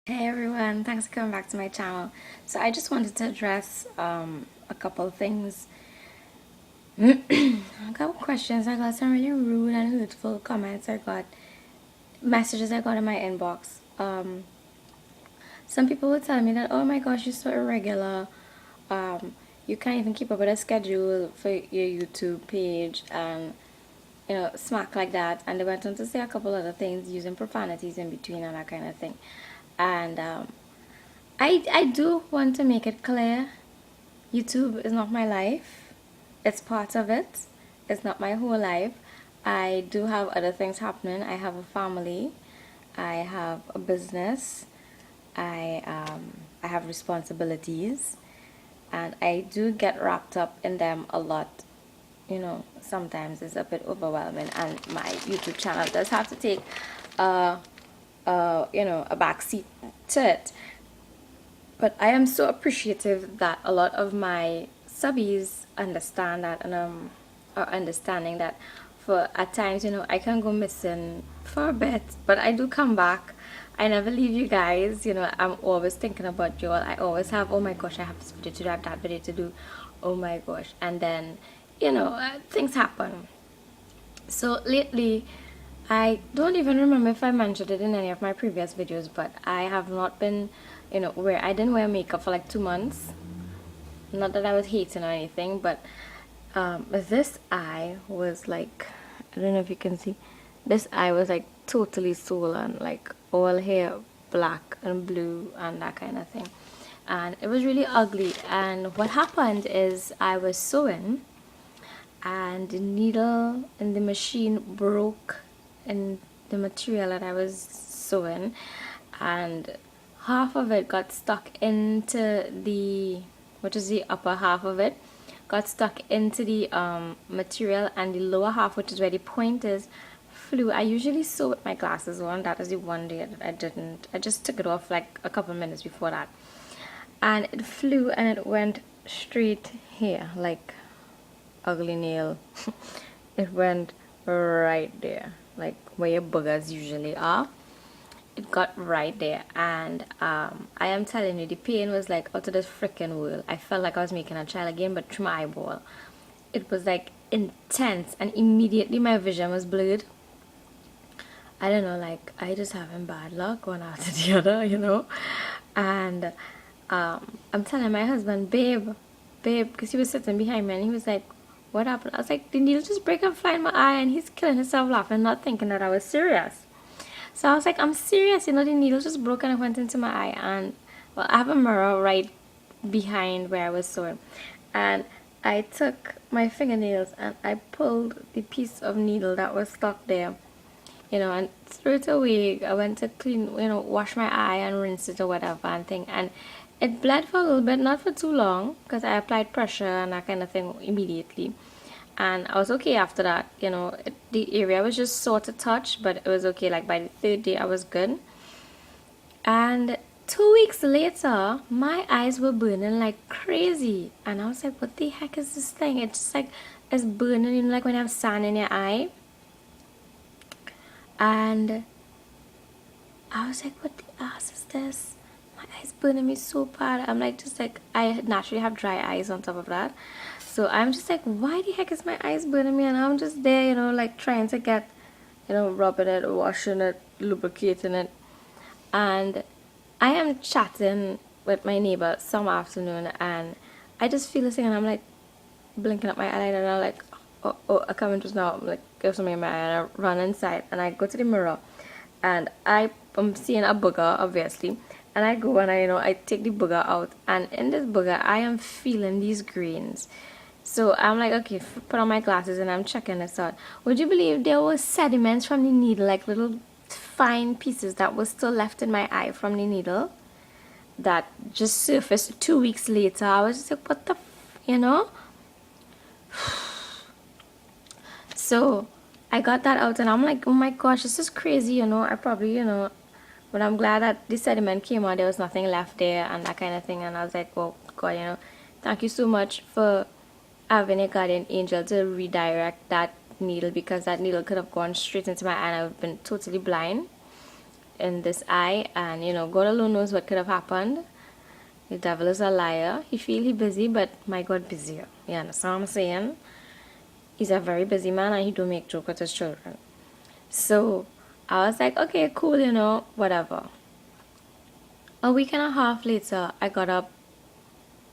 Hey everyone, thanks for coming back to my channel. So I just wanted to address a couple of things. A couple questions. I got some really rude and hurtful comments. I got messages I got in my inbox. Some people were telling me that, oh my gosh, you're so irregular. You can't even keep up with a schedule for your YouTube page and smack like that. And they went on to say a couple other things using profanities in between and that kind of thing. And I do want to make it clear, YouTube is not my life. It's part of it. It's not my whole life. I do have other things happening. I have a family. I have a business. I have responsibilities, and I do get wrapped up in them a lot. Sometimes it's a bit overwhelming, and my YouTube channel does have to take a back seat to it. But I am so appreciative that a lot of my subbies understand that and are understanding that for at times, I can go missing for a bit, but I do come back. I never leave you guys. I'm always thinking about you all. I always have, oh my gosh, I have this video to do, I have that video to do. Oh my gosh. And then, things happen. So lately, I don't even remember if I mentioned it in any of my previous videos, but I have not been, where I didn't wear makeup for like 2 months. Not that I was hating or anything, but this eye was like, I don't know if you can see, this eye was like totally swollen, like all hair black and blue and that kind of thing. And it was really ugly. And what happened is I was sewing and the needle in the machine broke in the material that I was sewing, and half of it got stuck into the, which is the upper half of it, got stuck into the material, and the lower half, which is where the point is, flew. I usually sew with my glasses on. That is the one day that I didn't. I just took it off like a couple minutes before that, and it flew and it went straight here, like ugly nail. It went right there, like where your boogers usually are. It got right there, and I am telling you, the pain was like out of this freaking world. I felt like I was making a child again, but through my eyeball. It was like intense, and immediately my vision was blurred. I don't know, like I just having bad luck one after the other. And I'm telling my husband, babe, because he was sitting behind me, and he was like, what happened? I was like, the needle just break and fly in my eye, and he's killing himself laughing, not thinking that I was serious. So I was like, I'm serious, the needle just broke and it went into my eye. And well, I have a mirror right behind where I was sewing, and I took my fingernails and I pulled the piece of needle that was stuck there, and straight away I went to clean, wash my eye and rinse it or whatever and thing, and it bled for a little bit, not for too long, because I applied pressure and that kind of thing immediately, and I was okay after that. The area was just sore to touch, but it was okay. Like by the third day, I was good. And 2 weeks later, my eyes were burning like crazy, and I was like, "What the heck is this thing?" It's just like it's burning, like when you have sand in your eye. And I was like, what the ass is this? My eyes burning me so bad. I'm like, just like, I naturally have dry eyes on top of that. So I'm just like, why the heck is my eyes burning me? And I'm just there, like trying to get, rubbing it, washing it, lubricating it. And I am chatting with my neighbor some afternoon, and I just feel this thing, and I'm like blinking up my eyelid, and I'm like, oh, I come in just now, I'm like, give something in my eye, and I run inside, and I go to the mirror, and I'm seeing a booger, obviously, and I go and I take the booger out, and in this booger, I am feeling these grains. So I'm like, okay, put on my glasses, and I'm checking this out. Would you believe there was sediments from the needle, like little fine pieces that was still left in my eye from the needle that just surfaced 2 weeks later? I was just like, what the So I got that out, and I'm like, oh my gosh, this is crazy. I probably, but I'm glad that the sediment came out. There was nothing left there and that kind of thing. And I was like, well, God, thank you so much for having a guardian angel to redirect that needle, because that needle could have gone straight into my eye and I would have been totally blind. in this eye, and God alone knows what could have happened. The devil is a liar. He feel he busy, but my God busier. You understand what I'm saying? He's a very busy man, and he do make joke with his children. So I was like, okay, cool, whatever. A week and a half later, I got up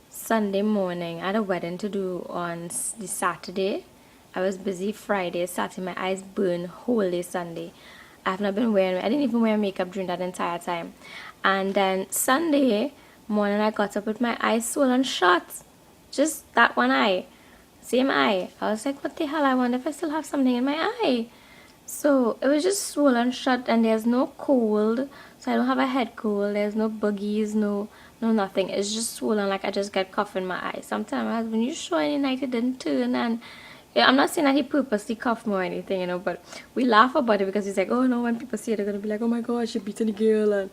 Sunday morning. I had a wedding to do on the Saturday. I was busy Friday, Saturday. My eyes burned whole day Sunday. I didn't even wear makeup during that entire time. And then Sunday morning, I got up with my eyes swollen shut. Just that one eye. Same eye. I was like, what the hell? I wonder if I still have something in my eye. So it was just swollen shut, and there's no cold. So I don't have a head cold. There's no boogies, no nothing. It's just swollen, like I just get cough in my eye. Sometimes my husband, you sure any night it didn't turn? And yeah, I'm not saying that he purposely coughed me or anything, but we laugh about it because he's like, oh no, when people see it, they're gonna be like, oh my god, she beating the girl and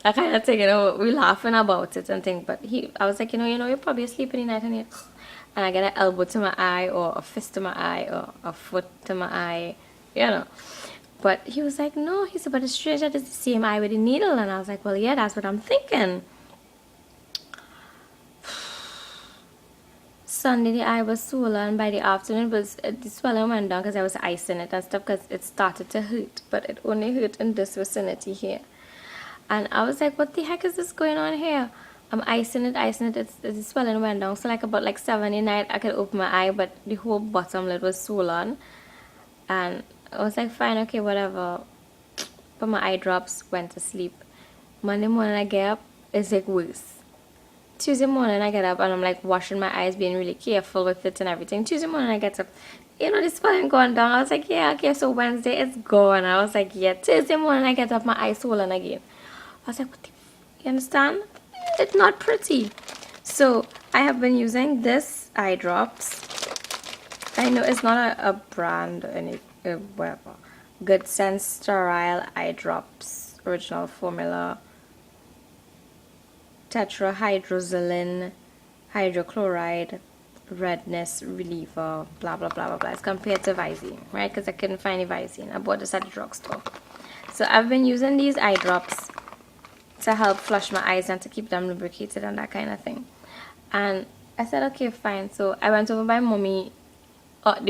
that kind of thing, we laughing about it and things. But I was like, you're probably asleep in the night and I get an elbow to my eye or a fist to my eye or a foot to my eye, But he was like, no, he said, but it's strange that it's the same eye with the needle. And I was like, well, yeah, that's what I'm thinking. Sunday, the eye was swollen. By the afternoon, the swelling went down because I was icing it and stuff because it started to hurt. But it only hurt in this vicinity here. And I was like, what the heck is this going on here? I'm icing it. The swelling went down. So about 7 at night, I could open my eye, but the whole bottom lid was swollen. And I was like, fine, okay, whatever. But my eye drops, went to sleep. Monday morning I get up, it's like worse. Tuesday morning I get up and I'm like washing my eyes, being really careful with it and everything. Tuesday morning I get up, the swelling going down. I was like, yeah, okay, so Wednesday it's gone. I was like, yeah. Tuesday morning I get up, my eye swollen again. I was like, you understand? It's not pretty. So I have been using this eye drops. I know it's not a brand or any whatever. Good Sense Sterile Eye Drops, original formula, tetrahydrozoline, hydrochloride, redness reliever, blah blah blah blah blah. It's compared to Visine, right? Because I couldn't find any Visine. I bought this at the drugstore. So I've been using these eye drops to help flush my eyes and to keep them lubricated and that kind of thing. And I said, okay, fine. So I went over by mommy. That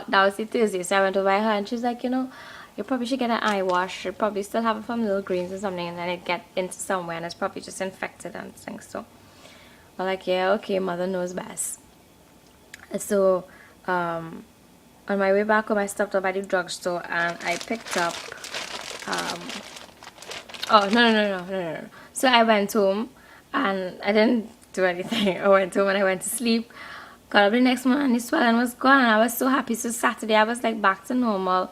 was the Thursday. So I went over by her and she's like, you probably should get an eye wash. You probably still have it from Little Greens or something, and then it get into somewhere and it's probably just infected and things. So I'm like, yeah, okay, mother knows best. So on my way back home, I stopped up at the drugstore and I picked up oh no. So I went home and I didn't do anything. I went home and I went to sleep. Got up the next morning and the swelling was gone and I was so happy. So Saturday I was like back to normal.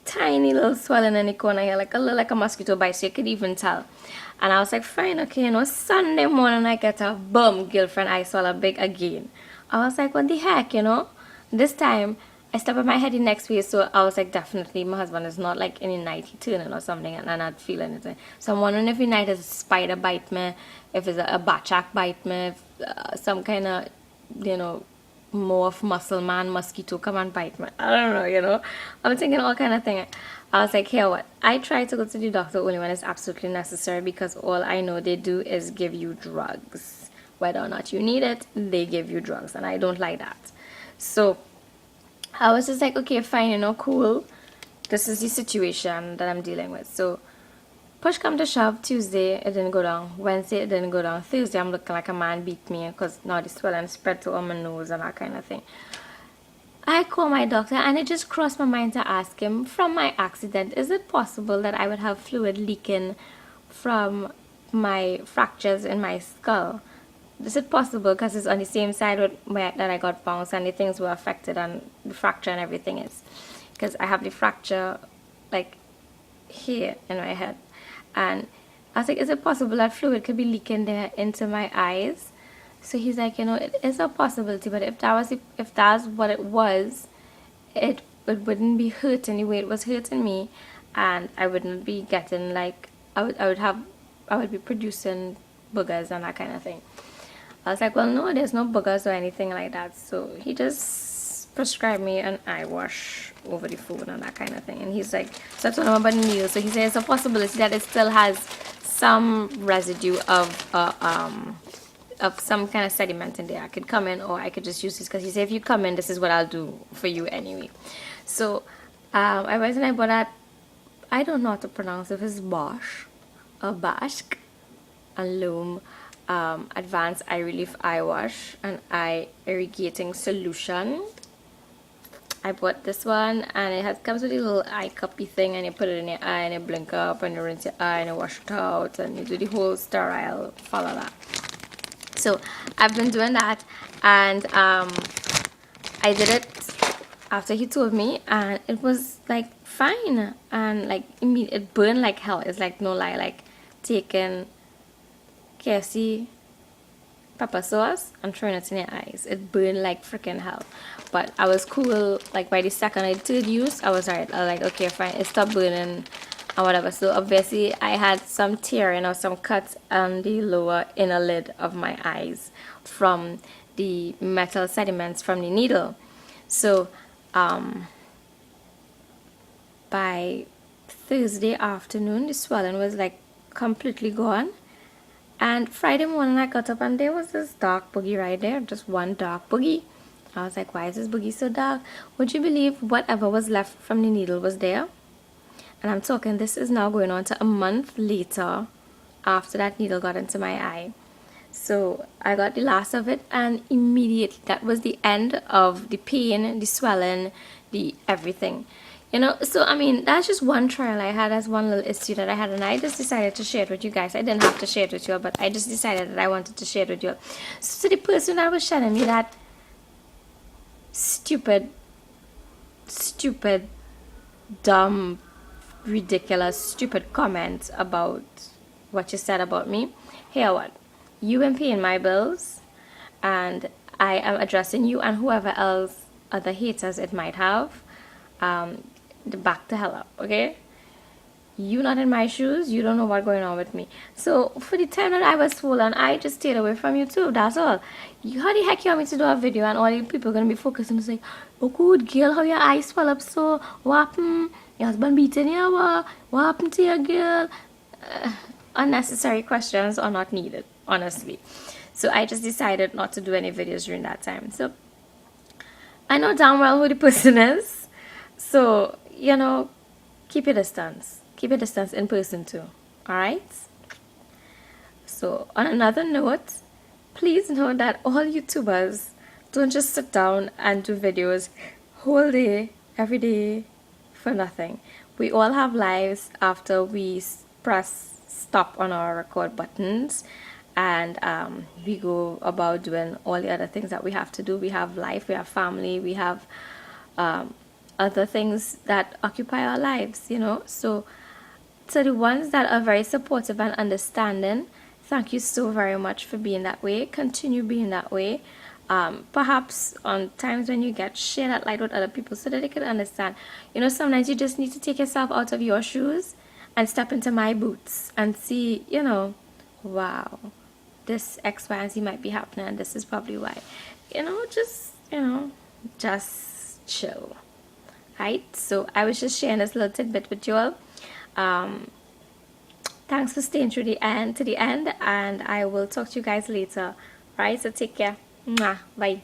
Tiny little swelling in the corner here, like a mosquito bite, so you could even tell. And I was like, fine, okay, Sunday morning I get up, boom, girlfriend eye swell big again. I was like, what the heck, This time I stepped on my head the next way, so I was like, definitely my husband is not like any night he turning or something and I'm not feeling it. So I'm wondering if the night is a spider bite me, if it's a batchak bite me, if, some kind of, morph muscle man mosquito come and bite me. I don't know, I'm thinking all kind of thing. I was like, here what? I try to go to the doctor only when it's absolutely necessary because all I know they do is give you drugs. Whether or not you need it, they give you drugs and I don't like that. So I was just like, okay, fine, cool. This is the situation that I'm dealing with. So push come to shove, Tuesday it didn't go down, Wednesday it didn't go down, Thursday I'm looking like a man beat me because now the swelling spread to all my nose and that kind of thing. I call my doctor and it just crossed my mind to ask him, from my accident, is it possible that I would have fluid leaking from my fractures in my skull? Is it possible because it's on the same side that I got bounced and the things were affected and the fracture and everything is? Because I have the fracture like here in my head. And I was like, is it possible that fluid could be leaking there into my eyes? So he's like, it is a possibility, but if that's what it was, it wouldn't be hurting the way it was hurting me, and I wouldn't be getting like I would be producing boogers and that kind of thing. I was like, well, no, there's no boogers or anything like that. So he just prescribed me an eye wash over the phone and that kind of thing. And he's like, so I told him about the needle. So he says it's a possibility that it still has some residue of some kind of sediment in there. I could come in, or I could just use this, because he said if you come in, this is what I'll do for you anyway. So I went and I bought that, I don't know how to pronounce it, it's Bosch or Bashk and Loom Advanced Eye Relief Eye Wash and Eye Irrigating Solution. I bought this one, and it comes with a little eye cuppy thing, and you put it in your eye and you blink up and you rinse your eye and you wash it out and you do the whole sterile follow that. So I've been doing that, and I did it after he told me, and it was like fine, and like it burned like hell. It's like no lie, like taking KFC pepper sauce and throwing it in your eyes. It burned like freaking hell, but I was cool. Like by the second or third use, I was alright. I was like, okay, fine, it stopped burning and whatever. So obviously I had some tearing or some cuts on the lower inner lid of my eyes from the metal sediments from the needle. So by Thursday afternoon, the swelling was like completely gone. And Friday morning I got up and there was this dark boogie right there, just one dark boogie. I was like, why is this boogie so dark? Would you believe whatever was left from the needle was there? And I'm talking, this is now going on to a month later after that needle got into my eye. So I got the last of it, and immediately that was the end of the pain, the swelling, the everything. You know, so I mean, that's just one trial I had. As one little issue that I had, and I just decided to share it with you guys. I didn't have to share it with you all, but I just decided that I wanted to share it with you all. So the person that was showing me that stupid, dumb, ridiculous, stupid comment about what you said about me, here what? You been paying my bills, and I am addressing you and whoever else, other haters it might have, back the hell up, okay? You not in my shoes, you don't know what's going on with me. So for the time that I was swollen, I just stayed away from you too, that's all. How the heck you want me to do a video and all the people are going to be focusing and say, oh good girl, how your eyes swell up so, what happened? Your husband beating you, what happened to your girl? Unnecessary questions are not needed, honestly. So I just decided not to do any videos during that time. So I know damn well who the person is, so you know, keep your distance in person too, all right? So on another note, please know that all YouTubers don't just sit down and do videos whole day every day for nothing. We all have lives after we press stop on our record buttons, and we go about doing all the other things that we have to do. We have life, we have family, we have other things that occupy our lives, you know. So to the ones that are very supportive and understanding, thank you so very much for being that way. Continue being that way. Perhaps on times when you get, share that light with other people so that they can understand. You know, sometimes you just need to take yourself out of your shoes and step into my boots and see, you know, wow, this X, Y, and Z might be happening, and this is probably why. You know, just chill. Right? So I was just sharing this little tidbit with you all. Thanks for staying through the end, and I will talk to you guys later. Right? So take care. Mwah. Bye.